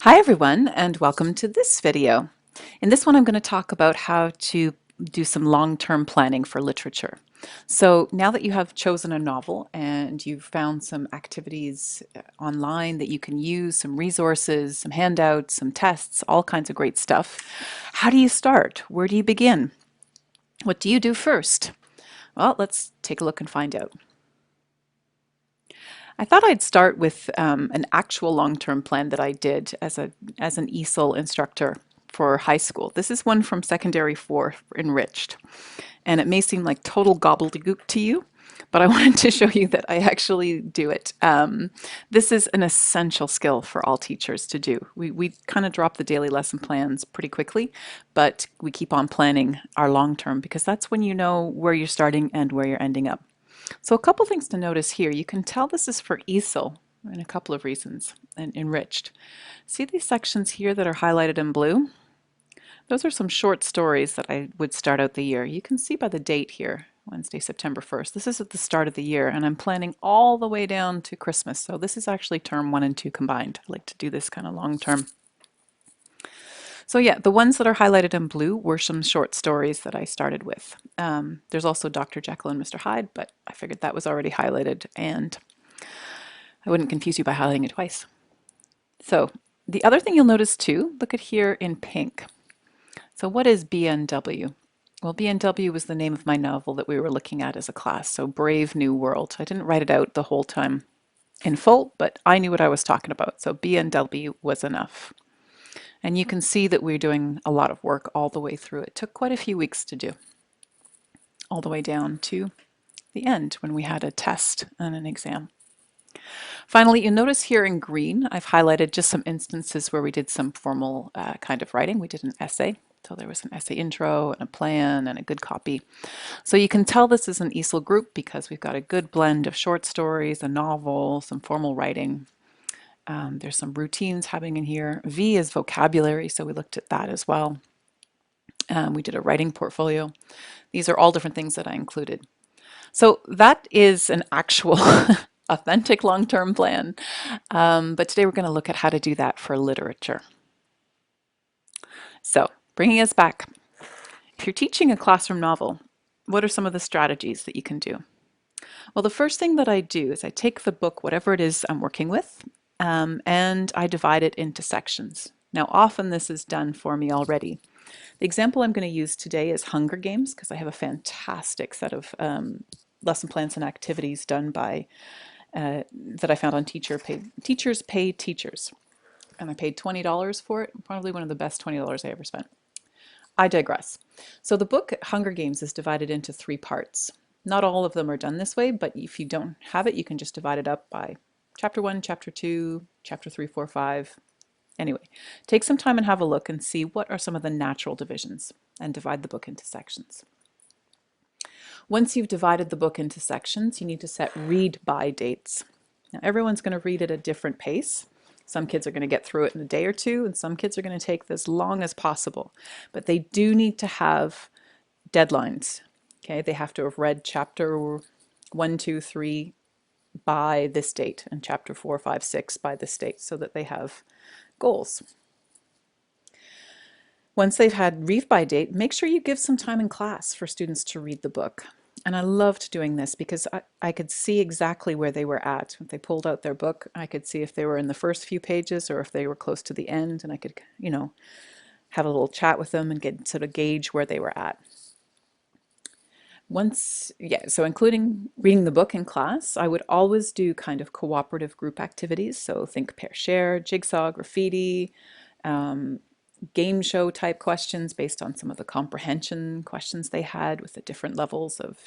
Hi everyone, and welcome to this video. In this one I'm going to talk about how to do some long-term planning for literature. So now that you have chosen a novel and you've found some activities online that you can use, some resources, some handouts, some tests, all kinds of great stuff, how do you start? Where do you begin? What do you do first? Well, let's take a look and find out. I thought I'd start with an actual long-term plan that I did as an ESOL instructor for high school. This is one from secondary 4 enriched, and it may seem like total gobbledygook to you, but I wanted to show you that I actually do it. This is an essential skill for all teachers to do. We kind of drop the daily lesson plans pretty quickly, but we keep on planning our long term because that's when you know where you're starting and where you're ending up. So a couple things to notice here. You can tell this is for ESOL in a couple of reasons and enriched. See these sections here that are highlighted in blue? Those are some short stories that I would start out the year. You can see by the date here, Wednesday, September 1st. This is at the start of the year, and I'm planning all the way down to Christmas. So this is actually term 1 and 2 combined. I like to do this kind of long term. So yeah, the ones that are highlighted in blue were some short stories that I started with. There's also Dr. Jekyll and Mr. Hyde, but I figured that was already highlighted and I wouldn't confuse you by highlighting it twice. So the other thing you'll notice too, look at here in pink. So what is BNW? Well, BNW was the name of my novel that we were looking at as a class, so Brave New World. I didn't write it out the whole time in full, but I knew what I was talking about, so BNW was enough. And you can see that we're doing a lot of work all the way through. It took quite a few weeks to do, all the way down to the end when we had a test and an exam. Finally, you notice here in green, I've highlighted just some instances where we did some formal kind of writing. We did an essay. So there was an essay intro and a plan and a good copy. So you can tell this is an ESOL group because we've got a good blend of short stories, a novel, some formal writing. There's some routines happening in here. V is vocabulary, so we looked at that as well. We did a writing portfolio. These are all different things that I included. So that is an actual authentic long-term plan. But today we're going to look at how to do that for literature. So bringing us back, if you're teaching a classroom novel, what are some of the strategies that you can do? Well, the first thing that I do is I take the book, whatever it is I'm working with, and I divide it into sections. Now, often this is done for me already. The example I'm going to use today is Hunger Games because I have a fantastic set of lesson plans and activities done by that I found on Teachers Pay Teachers. And I paid $20 for it, probably one of the best $20 I ever spent. I digress. So the book Hunger Games is divided into 3 parts. Not all of them are done this way, but if you don't have it, you can just divide it up by chapter 1, chapter 2, chapter 3, 4, 5. Anyway, take some time and have a look and see what are some of the natural divisions and divide the book into sections. Once you've divided the book into sections, you need to set read by dates. Now, everyone's going to read at a different pace. Some kids are going to get through it in a day or two, and some kids are going to take as long as possible. But they do need to have deadlines. Okay, they have to have read chapter 1, 2, 3 by this date, and chapter 4, 5, 6 by this date, so that they have goals. Once they've had read by date, make sure you give some time in class for students to read the book. And I loved doing this because I could see exactly where they were at. If they pulled out their book, I could see if they were in the first few pages or if they were close to the end, and I could, have a little chat with them and get sort of gauge where they were at. So including reading the book in class, I would always do kind of cooperative group activities. So think pair share, jigsaw, graffiti, game show type questions based on some of the comprehension questions they had with the different levels of,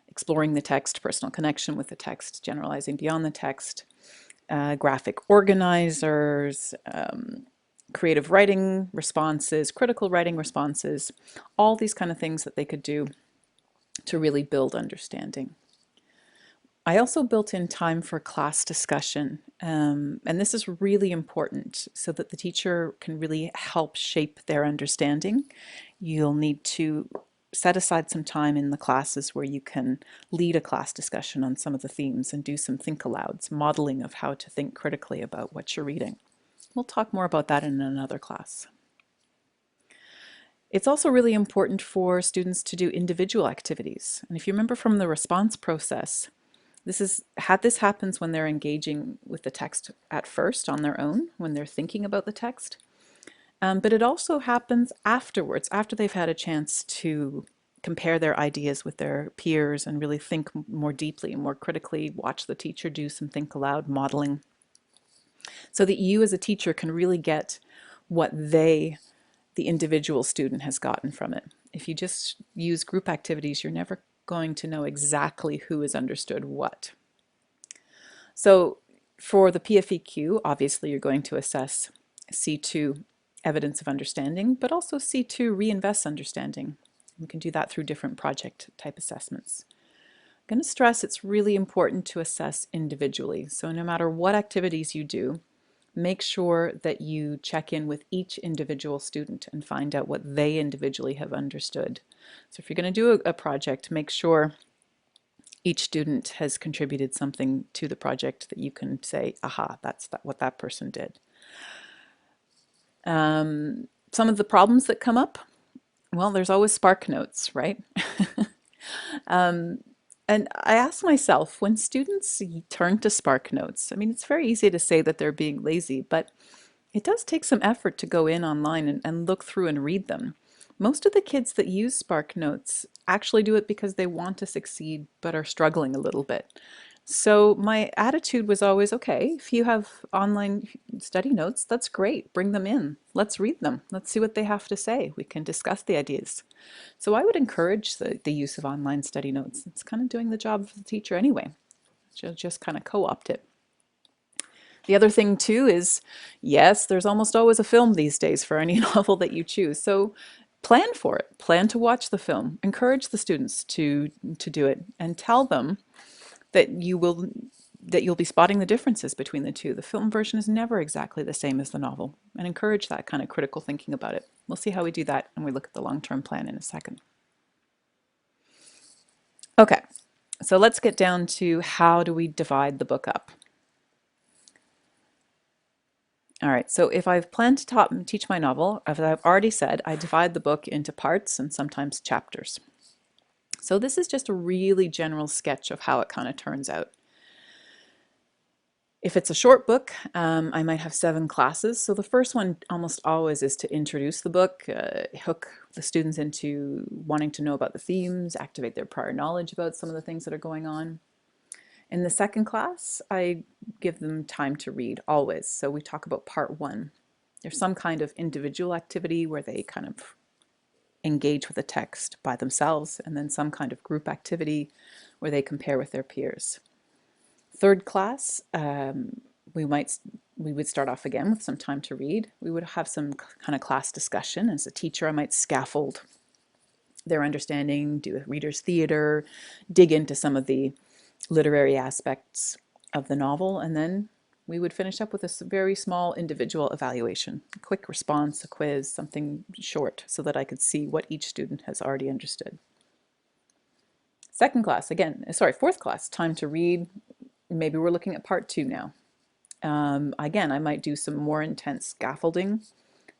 exploring the text, personal connection with the text, generalizing beyond the text, graphic organizers, creative writing responses, critical writing responses, all these kind of things that they could do to really build understanding. I also built in time for class discussion, and this is really important so that the teacher can really help shape their understanding. You'll need to set aside some time in the classes where you can lead a class discussion on some of the themes and do some think alouds, modeling of how to think critically about what you're reading. We'll talk more about that in another class. It's also really important for students to do individual activities. And if you remember from the response process, this happens when they're engaging with the text at first on their own, when they're thinking about the text. But it also happens afterwards, after they've had a chance to compare their ideas with their peers and really think more deeply and more critically, watch the teacher do some think aloud modeling, so that you as a teacher can really get what the individual student has gotten from it. If you just use group activities, you're never going to know exactly who has understood what. So for the PFEQ, obviously you're going to assess C2 evidence of understanding, but also C2 reinvest understanding. You can do that through different project type assessments. I'm going to stress it's really important to assess individually. So no matter what activities you do, make sure that you check in with each individual student and find out what they individually have understood. So if you're going to do a project, make sure each student has contributed something to the project that you can say, aha, that's what that person did. Some of the problems that come up, well, there's always spark notes, right? And I ask myself, when students turn to spark notes, I mean, it's very easy to say that they're being lazy, but it does take some effort to go in online and look through and read them. Most of the kids that use Spark Notes actually do it because they want to succeed but are struggling a little bit. So my attitude was always, okay, if you have online study notes, that's great. Bring them in. Let's read them. Let's see what they have to say. We can discuss the ideas. So I would encourage the use of online study notes. It's kind of doing the job of the teacher anyway. Just kind of co-opt it. The other thing too is, yes, there's almost always a film these days for any novel that you choose. So plan for it. Plan to watch the film. Encourage the students to do it and tell them that you'll be spotting the differences between the two. The film version is never exactly the same as the novel, and encourage that kind of critical thinking about it. We'll see how we do that when we look at the long-term plan in a second. Okay, so let's get down to how do we divide the book up. All right, so if I've planned to teach my novel, as I've already said, I divide the book into parts and sometimes chapters. So this is just a really general sketch of how it kind of turns out. If it's a short book, I might have 7 classes. So the first one almost always is to introduce the book, hook the students into wanting to know about the themes, activate their prior knowledge about some of the things that are going on. In the second class, I give them time to read always. So we talk about part 1. There's some kind of individual activity where they kind of engage with the text by themselves, and then some kind of group activity where they compare with their peers. Third class, we would start off again with some time to read. We would have some kind of class discussion. As a teacher, I might scaffold their understanding, do a reader's theater, dig into some of the literary aspects of the novel, and then we would finish up with a very small individual evaluation, a quick response, a quiz, something short, so that I could see what each student has already understood. Fourth class, time to read. Maybe we're looking at part 2 now. Again, I might do some more intense scaffolding,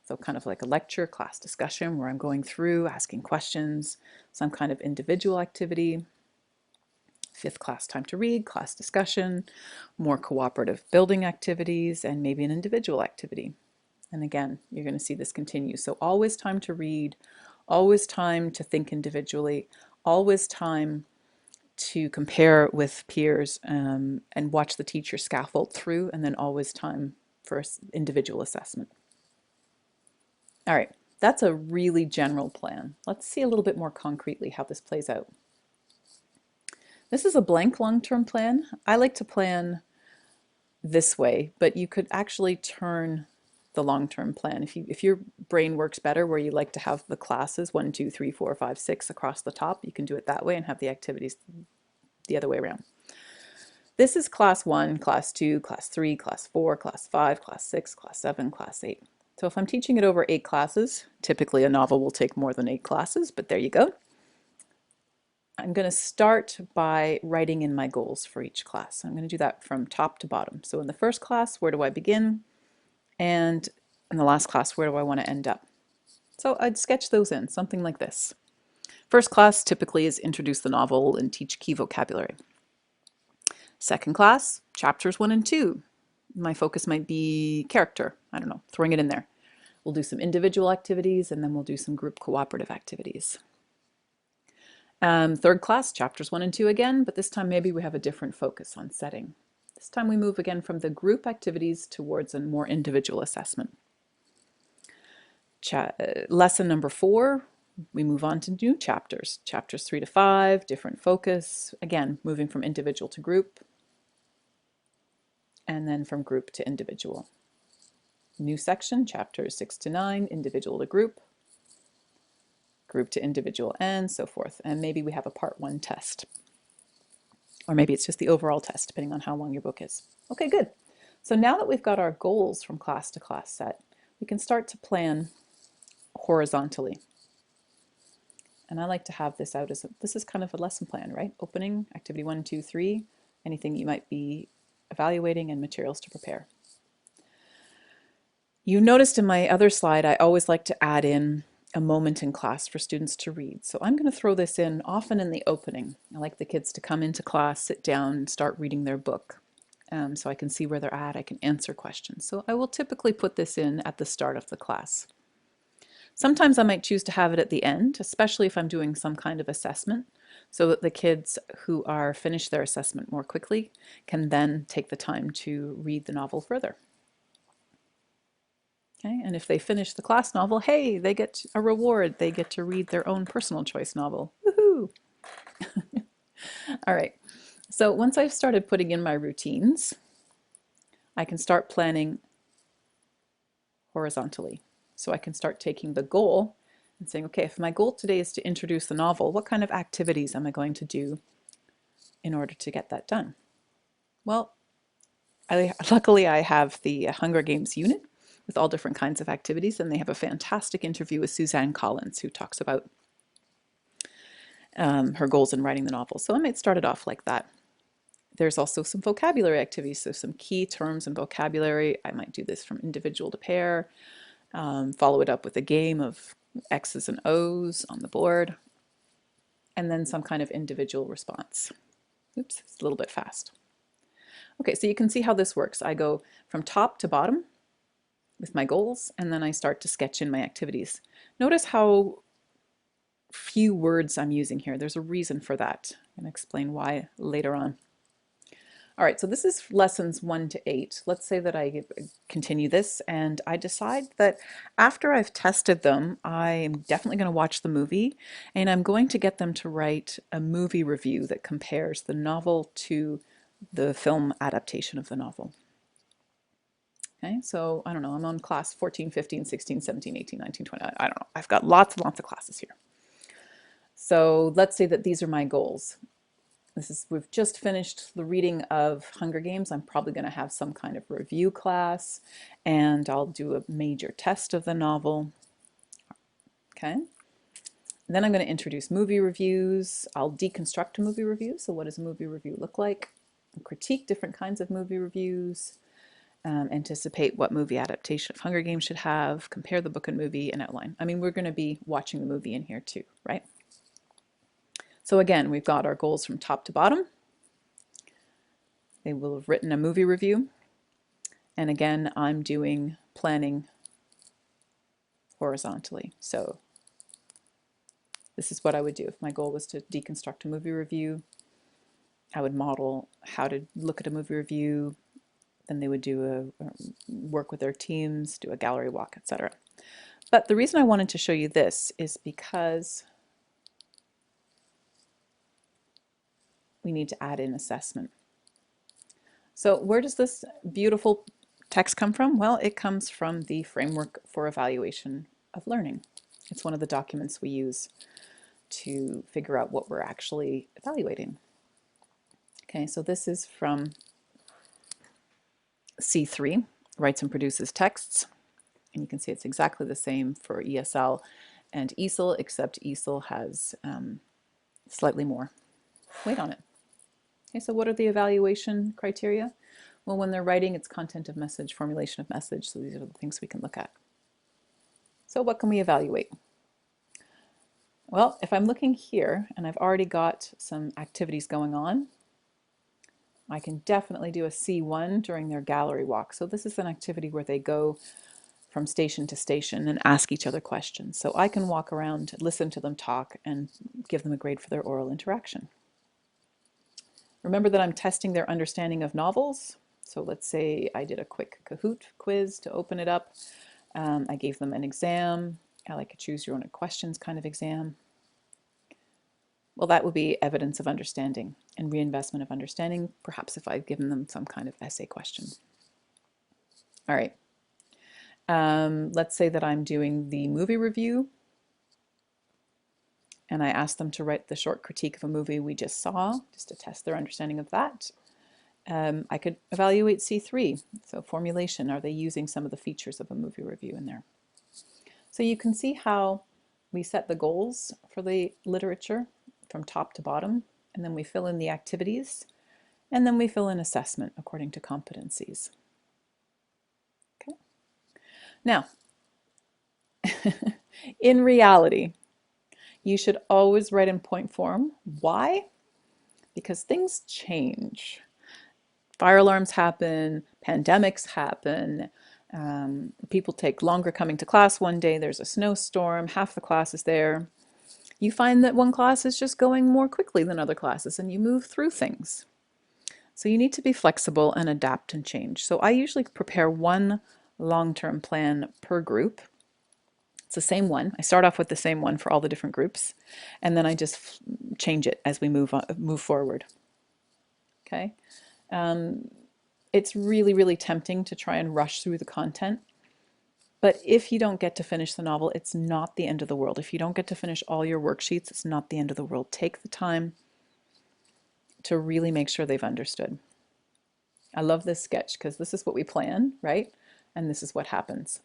so kind of like a lecture, class discussion, where I'm going through, asking questions, some kind of individual activity. Fifth class, time to read, class discussion, more cooperative building activities, and maybe an individual activity. And again, you're going to see this continue. So always time to read, always time to think individually, always time to compare with peers and watch the teacher scaffold through, and then always time for individual assessment. All right, that's a really general plan. Let's see a little bit more concretely how this plays out. This is a blank long-term plan. I like to plan this way, but you could actually turn the long-term plan. If your brain works better where you like to have the classes 1, 2, 3, 4, 5, 6 across the top, you can do it that way and have the activities the other way around. This is class 1, class 2, class 3, class 4, class 5, class 6, class 7, class 8. So if I'm teaching it over 8 classes, typically a novel will take more than 8 classes, but there you go. I'm going to start by writing in my goals for each class. I'm going to do that from top to bottom. So in the first class, where do I begin? And in the last class, where do I want to end up? So I'd sketch those in, something like this. First class typically is introduce the novel and teach key vocabulary. Second class, chapters 1 and 2. My focus might be character. I don't know, throwing it in there. We'll do some individual activities and then we'll do some group cooperative activities. Third class, chapters 1 and 2 again, but this time maybe we have a different focus on setting. This time we move again from the group activities towards a more individual assessment. Lesson number 4, we move on to new chapters. Chapters 3 to 5, different focus. Again, moving from individual to group, and then from group to individual. New section, chapters 6 to 9, individual to group, group to individual, and so forth. And maybe we have a part 1 test. Or maybe it's just the overall test, depending on how long your book is. Okay, good. So now that we've got our goals from class to class set, we can start to plan horizontally. And I like to have this out as this is kind of a lesson plan, right? Opening, activity 1, 2, 3, anything you might be evaluating, and materials to prepare. You noticed in my other slide, I always like to add in a moment in class for students to read. So I'm going to throw this in often in the opening. I like the kids to come into class, sit down, and start reading their book. So I can see where they're at, I can answer questions. So I will typically put this in at the start of the class. Sometimes I might choose to have it at the end, especially if I'm doing some kind of assessment, so that the kids who are finished their assessment more quickly can then take the time to read the novel further. Okay, and if they finish the class novel, hey, they get a reward. They get to read their own personal choice novel. Woohoo! All right, so once I've started putting in my routines, I can start planning horizontally. So I can start taking the goal and saying, okay, if my goal today is to introduce the novel, what kind of activities am I going to do in order to get that done? Well, luckily I have the Hunger Games unit with all different kinds of activities, and they have a fantastic interview with Suzanne Collins, who talks about her goals in writing the novel. So I might start it off like that. There's also some vocabulary activities, so some key terms and vocabulary. I might do this from individual to pair, follow it up with a game of X's and O's on the board, and then some kind of individual response. Oops, it's a little bit fast. Okay, so you can see how this works. I go from top to bottom with my goals, and then I start to sketch in my activities. Notice how few words I'm using here. There's a reason for that. I'm going to explain why later on. All right, so this is lessons 1 to 8. Let's say that I continue this and I decide that after I've tested them, I'm definitely going to watch the movie, and I'm going to get them to write a movie review that compares the novel to the film adaptation of the novel. Okay, so I don't know, I'm on class 14, 15, 16, 17, 18, 19, 20. I don't know. I've got lots and lots of classes here. So let's say that these are my goals. We've just finished the reading of Hunger Games. I'm probably going to have some kind of review class, and I'll do a major test of the novel. Okay. Then I'm going to introduce movie reviews. I'll deconstruct a movie review. So what does a movie review look like? Critique different kinds of movie reviews. Anticipate what movie adaptation of Hunger Games should have, compare the book and movie, and outline. I mean, we're going to be watching the movie in here too, right? So again, we've got our goals from top to bottom. They will have written a movie review. And again, I'm doing planning horizontally. So this is what I would do. If my goal was to deconstruct a movie review, I would model how to look at a movie review. Then they would do work with their teams, do a gallery walk, etc. But the reason I wanted to show you this is because we need to add in assessment. So where does this beautiful text come from? Well, it comes from the Framework for Evaluation of Learning. It's one of the documents we use to figure out what we're actually evaluating. Okay, so this is from C3, Writes and Produces Texts. And you can see it's exactly the same for ESL and ESL, except ESL has slightly more weight on it. Okay, so what are the evaluation criteria? Well, when they're writing, it's content of message, formulation of message. So these are the things we can look at. So what can we evaluate? Well, if I'm looking here and I've already got some activities going on, I can definitely do a C1 during their gallery walk. So this is an activity where they go from station to station and ask each other questions. So I can walk around, listen to them talk, and give them a grade for their oral interaction. Remember that I'm testing their understanding of novels. So let's say I did a quick Kahoot quiz to open it up. I gave them an exam, like a choose your own questions kind of exam. Well, that would be evidence of understanding and reinvestment of understanding, perhaps if I've given them some kind of essay question. All right. Let's say that I'm doing the movie review and I asked them to write the short critique of a movie we just saw, just to test their understanding of that. I could evaluate C3, so formulation. Are they using some of the features of a movie review in there? So you can see how we set the goals for the literature from top to bottom, and then we fill in the activities, and then we fill in assessment according to competencies. Okay. Now, in reality, you should always write in point form. Why? Because things change. Fire alarms happen, pandemics happen, people take longer coming to class one day, there's a snowstorm, half the class is there. You find that one class is just going more quickly than other classes and you move through things. So you need to be flexible and adapt and change. So I usually prepare one long-term plan per group. It's the same one. I start off with the same one for all the different groups, and then I just change it as we move forward. Okay. It's really, really tempting to try and rush through the content. But if you don't get to finish the novel, it's not the end of the world. If you don't get to finish all your worksheets, it's not the end of the world. Take the time to really make sure they've understood. I love this sketch because this is what we plan, right? And this is what happens.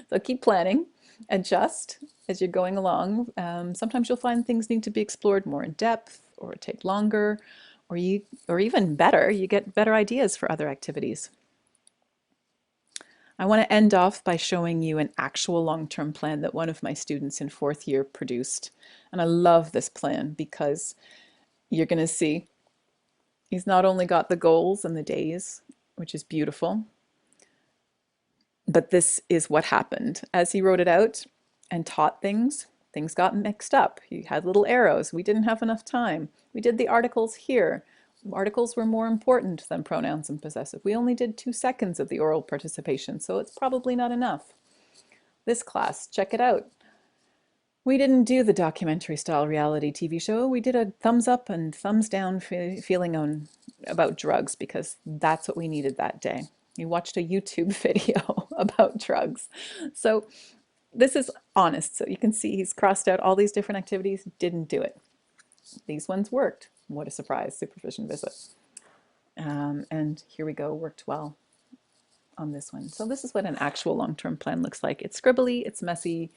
So keep planning, adjust as you're going along. Sometimes you'll find things need to be explored more in depth or take longer, or even better, you get better ideas for other activities. I want to end off by showing you an actual long-term plan that one of my students in 4th year produced. And I love this plan because you're going to see he's not only got the goals and the days, which is beautiful, but this is what happened. As he wrote it out and taught things, things got mixed up. He had little arrows. We didn't have enough time. We did the articles here. Articles were more important than pronouns and possessive. We only did 2 seconds of the oral participation, so it's probably not enough. This class, check it out. We didn't do the documentary style reality TV show. We did a thumbs up and thumbs down feeling about drugs because that's what we needed that day. We watched a YouTube video about drugs. So this is honest. So you can see he's crossed out all these different activities, didn't do it. These ones worked. What a surprise, supervision visit. And here we go, worked well on this one. So this is what an actual long-term plan looks like. It's scribbly, it's messy,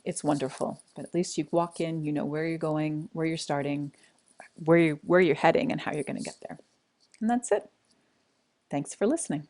it's wonderful, but at least you walk in, you know where you're going, where you're starting, where you're heading, and how you're going to get there. And that's it. Thanks for listening.